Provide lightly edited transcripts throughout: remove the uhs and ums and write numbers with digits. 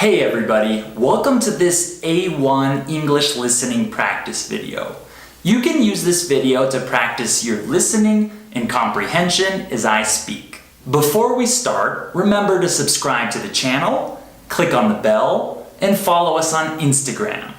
Hey everybody, welcome to this A1 English listening practice video. You can use this video to practice your listening and comprehension as I speak. Before we start, remember to subscribe to the channel, click on the bell, and follow us on Instagram.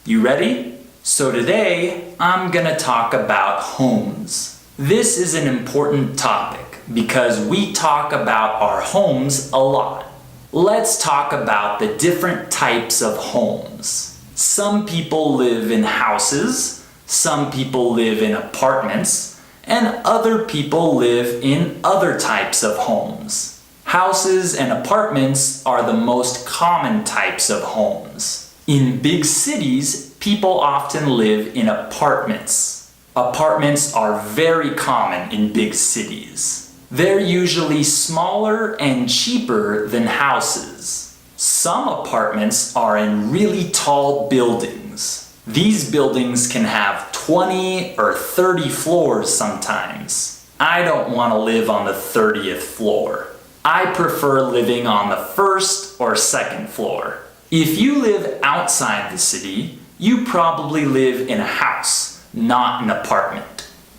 You ready? So today, I'm gonna talk about homes. This is an important topic because we talk about our homes a lot. Let's talk about the different types of homes. Some people live in houses, some people live in apartments, and other people live in other types of homes. Houses and apartments are the most common types of homes. In big cities, people often live in apartments. Apartments are very common in big cities. They're usually smaller and cheaper than houses. Some apartments are in really tall buildings. These buildings can have 20 or 30 floors sometimes. I don't want to live on the 30th floor. I prefer living on the first or second floor. If you live outside the city, you probably live in a house, not an apartment.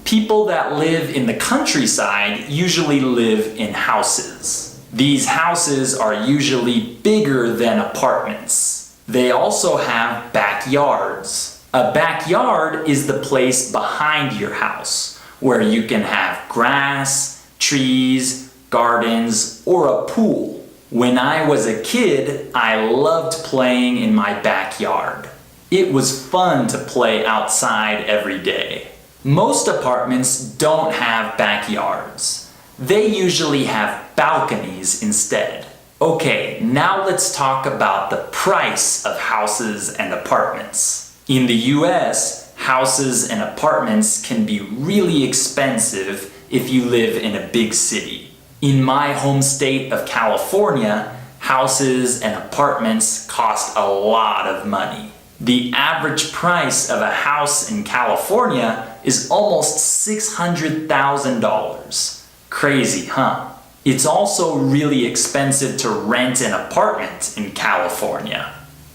People that live in the countryside usually live in houses. These houses are usually bigger than apartments. They also have backyards. A backyard is the place behind your house where you can have grass, trees, gardens, or a pool. When I was a kid, I loved playing in my backyard. It was fun to play outside every day. Most apartments don't have backyards. They usually have balconies instead. Okay, now let's talk about the price of houses and apartments. In the US, houses and apartments can be really expensive if you live in a big city. In my home state of California, houses and apartments cost a lot of money. The average price of a house in California is almost $600,000. Crazy, huh? It's also really expensive to rent an apartment in California.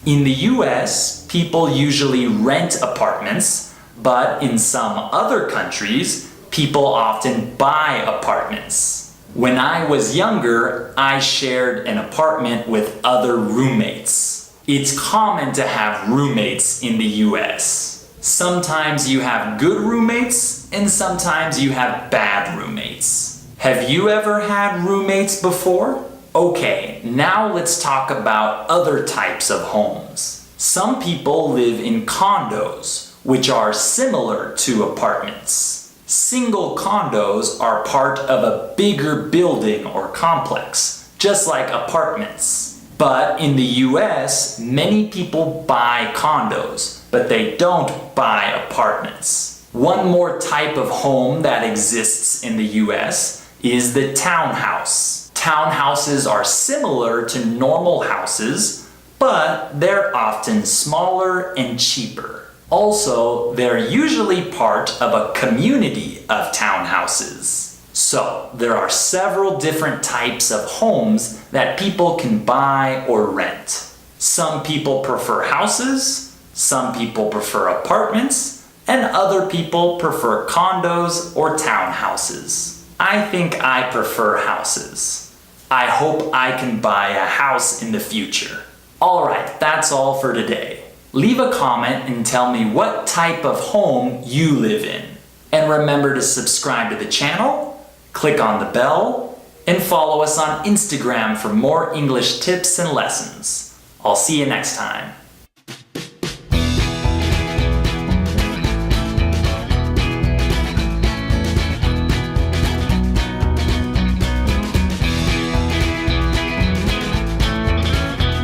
In the US, people usually rent apartments, but in some other countries, people often buy apartments. When I was younger, I shared an apartment with other roommates. It's common to have roommates in the US. Sometimes you have good roommates and sometimes you have bad roommates. Have you ever had roommates before? Okay, now let's talk about other types of homes. Some people live in condos, which are similar to apartments. Single condos are part of a bigger building or complex, just like apartments. But in the US, many people buy condos, but they don't buy apartments. One more type of home that exists in the US is the townhouse. Townhouses are similar to normal houses, but they're often smaller and cheaper. Also, they're usually part of a community of townhouses. So, there are several different types of homes that people can buy or rent. Some people prefer houses, some people prefer apartments, and other people prefer condos or townhouses. I think I prefer houses. I hope I can buy a house in the future. Alright, that's all for today. Leave a comment and tell me what type of home you live in. And remember to subscribe to the channel, click on the bell, and follow us on Instagram for more English tips and lessons. I'll see you next time.